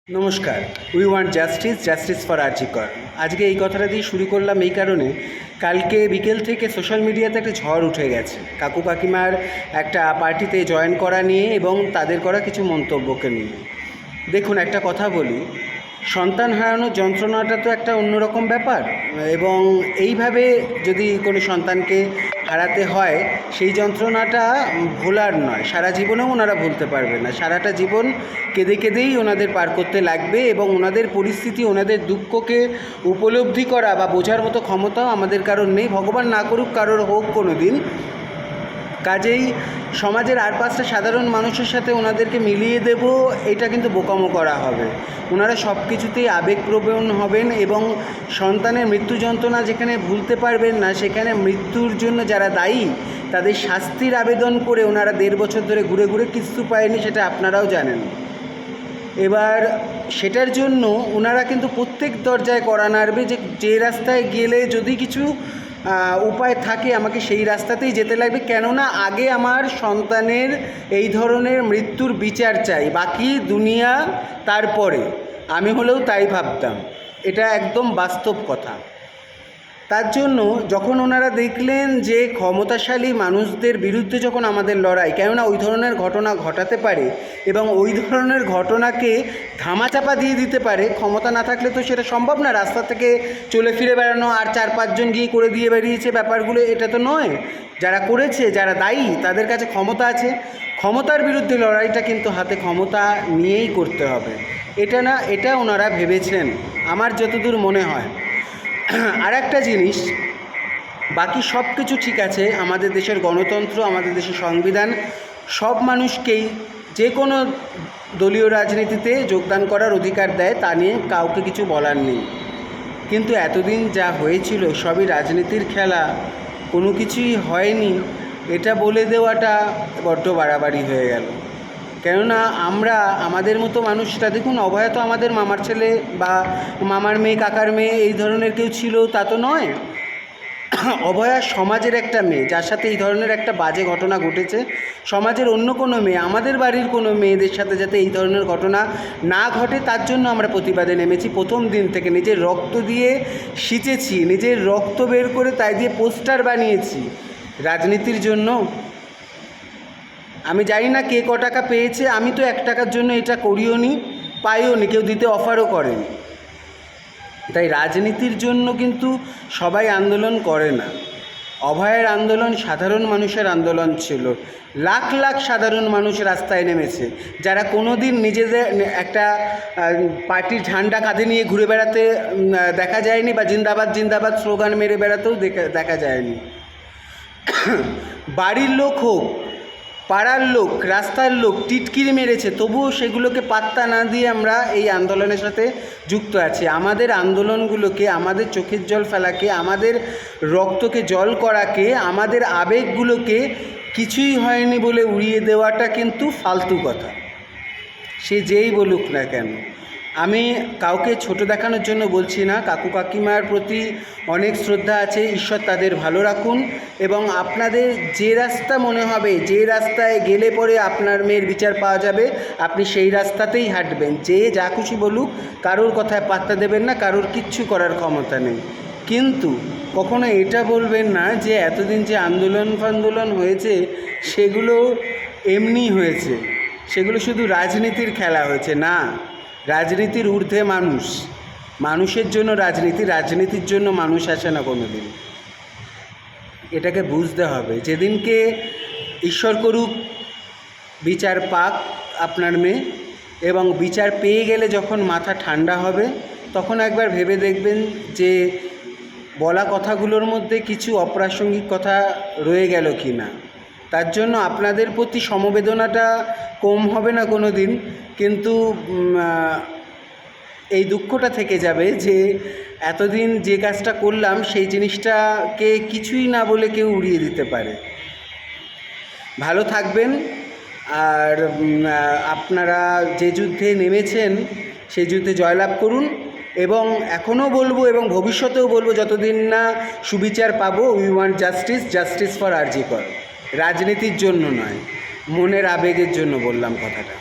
নমস্কার। We want justice, justice for RG Kar. আজকে এই কথাটা দিয়ে শুরু করলাম এই কারণে, কালকে বিকেল থেকে সোশ্যাল মিডিয়াতে একটা ঝড় উঠে গেছে কাকু কাকিমার একটা পার্টিতে জয়েন করা নিয়ে এবং তাদের করা কিছু মন্তব্যকে নিয়ে। দেখুন, একটা কথা বলি, সন্তান হারানোর যন্ত্রণাটা তো একটা অন্যরকম ব্যাপার, এবং এইভাবে যদি কোনো সন্তানকে হারাতে হয় সেই যন্ত্রণাটা ভোলার নয়, সারা জীবনেও ওনারা ভুলতে পারবে না। সারাটা জীবন কেঁদে কেঁদেই ওনাদের পার করতে লাগবে, এবং ওনাদের পরিস্থিতি, ওনাদের দুঃখকে উপলব্ধি করা বা বোঝার মতো ক্ষমতাও আমাদের কারোর নেই। ভগবান না করুক কারোর হোক কোনো দিন। কাজেই সমাজের আর পাঁচটা সাধারণ মানুষের সাথে ওনাদেরকে মিলিয়ে দেব, এটা কিন্তু বোকামো করা হবে। ওনারা সব কিছুতেই আবেগপ্রবণ হবেন, এবং সন্তানের মৃত্যু যন্ত্রণা যেখানে ভুলতে পারবেন না, সেখানে মৃত্যুর জন্য যারা দায়ী তাদের শাস্তির আবেদন করে ওনারা 1.5 বছর ধরে ঘুরে ঘুরে কিচ্ছু পায়নি, সেটা আপনারাও জানেন। এবার সেটার জন্য ওনারা কিন্তু প্রত্যেক দরজায় কড়া নাড়বে, যে রাস্তায় গেলে যদি কিছু উপায় থাকে আমাকে সেই রাস্তাতেই যেতে লাগবে, কেননা আগে আমার সন্তানের এই ধরনের মৃত্যুর বিচার চাই, বাকি দুনিয়া তারপরে। আমি হলেও তাই ভাবতাম, এটা একদম বাস্তব কথা। তার জন্য যখন ওনারা দেখলেন যে ক্ষমতাশালী মানুষদের বিরুদ্ধে যখন আমাদের লড়াই, কেননা ওই ধরনের ঘটনা ঘটাতে পারে এবং ওই ধরনের ঘটনাকে ধামাচাপা দিয়ে দিতে পারে, ক্ষমতা না থাকলে তো সেটা সম্ভব না। রাস্তা থেকে চলে ফিরে বেড়ানো আর 4-5 জন গিয়ে করে দিয়ে বেরিয়েছে ব্যাপারগুলো, এটা তো নয়। যারা করেছে, যারা দায়ী, তাদের কাছে ক্ষমতা আছে। ক্ষমতার বিরুদ্ধে লড়াইটা কিন্তু হাতে ক্ষমতা নিয়েই করতে হবে। এটা ওনারা ভেবেছেন আমার যতদূর মনে হয়। আর একটা জিনিস, বাকি সব কিছু ঠিক আছে, আমাদের দেশের গণতন্ত্র, আমাদের দেশের সংবিধান সব মানুষকেই যে কোনো দলীয় রাজনীতিতে যোগদান করার অধিকার দেয়, তা নিয়ে কাউকে কিছু বলার নেই। কিন্তু এতদিন যা হয়েছিল সবই রাজনীতির খেলা, কোনো কিছুই হয়নি, এটা বলে দেওয়াটা বড্ড বাড়াবাড়ি হয়ে গেল। কেননা আমরা আমাদের মতো মানুষরা, দেখুন, অভয়া তো আমাদের মামার ছেলে বা মামার মেয়ে, কাকার মেয়ে, এই ধরনের কেউ ছিল তা তো নয়। অভয়া সমাজের একটা মেয়ে, যার সাথে এই ধরনের একটা বাজে ঘটনা ঘটেছে। সমাজের অন্য কোনো মেয়ে, আমাদের বাড়ির কোনো মেয়েদের সাথে যাতে এই ধরনের ঘটনা না ঘটে, তার জন্য আমরা প্রতিবাদে নেমেছি প্রথম দিন থেকে। নিজের রক্ত দিয়ে সিঁচেছি, নিজের রক্ত বের করে তাই দিয়ে পোস্টার বানিয়েছি। রাজনীতির জন্য আমি জানি না কে ক টাকা পেয়েছে, আমি তো 1 টাকার জন্য এটা করিও নি, পাইও নি, কেউ দিতে অফারও করেনি। তাই রাজনীতির জন্য কিন্তু সবাই আন্দোলন করে না। অভয়ের আন্দোলন সাধারণ মানুষের আন্দোলন ছিল। লাখ লাখ সাধারণ মানুষ রাস্তায় নেমেছে, যারা কোনো দিন নিজেদের একটা পার্টির ঝান্ডা কাঁধে নিয়ে ঘুরে বেড়াতে দেখা যায়নি, বা জিন্দাবাদ জিন্দাবাদ স্লোগান মেরে বেড়াতেও দেখা যায়নি। বাড়ির লোক হোক, পাড়ার লোক, রাস্তার লোক টিটকিরি মেরেছে, তবুও সেগুলোকে পাত্তা না দিয়ে আমরা এই আন্দোলনের সাথে যুক্ত আছি। আমাদের আন্দোলনগুলোকে, আমাদের চোখের জল ফেলাকে, আমাদের রক্তকে জল করাকে, আমাদের আবেগগুলোকে কিছুই হয়নি বলে উড়িয়ে দেওয়াটা কিন্তু ফালতু কথা, সে যেই বলুক না কেন। আমি কাউকে ছোট দেখানোর জন্য বলছি না, কাকু কাকিমার প্রতি অনেক শ্রদ্ধা আছে, ঈশ্বর তাদের ভালো রাখুন। এবং আপনাদের যে রাস্তা মনে হবে, যে রাস্তায় গেলে পরে আপনার মেয়ের বিচার পাওয়া যাবে, আপনি সেই রাস্তাতেই হাঁটবেন। যে যা খুশি বলুক, কারোর কথায় পাত্তা দেবেন না, কারোর কিচ্ছু করার ক্ষমতা নেই। কিন্তু কখনো এটা বলবেন না যে এতদিন যে আন্দোলন হয়েছে সেগুলো এমনি হয়েছে, সেগুলো শুধু রাজনীতির খেলা হয়েছে। না, রাজনীতির ঊর্ধ্বে মানুষ, মানুষের জন্য রাজনীতি, রাজনীতির জন্য মানুষ আসে না কোনো দিন। এটাকে বুঝতে হবে। যেদিনকে ঈশ্বর করুক বিচার পাক আপনার মেয়ে, এবং বিচার পেয়ে গেলে যখন মাথা ঠান্ডা হবে, তখন একবার ভেবে দেখবেন যে বলা কথাগুলোর মধ্যে কিছু অপ্রাসঙ্গিক কথা রয়ে গেল কি না। তার জন্য আপনাদের প্রতি সমবেদনাটা কম হবে না কোনো দিন, কিন্তু এই দুঃখটা থেকে যাবে যে এতদিন যে কাজটা করলাম সেই জিনিসটাকে কিছুই না বলে কেউ উড়িয়ে দিতে পারে। ভালো থাকবেন। আর আপনারা যে যুদ্ধে নেমেছেন সেই যুদ্ধে জয়লাভ করুন। এবং এখনও বলবো এবং ভবিষ্যতেও বলবো, যতদিন না সুবিচার পাবো, we want justice, justice for RG Kar. রাজনীতির জন্য নয়, মনের আবেগের জন্য বললাম কথাটা।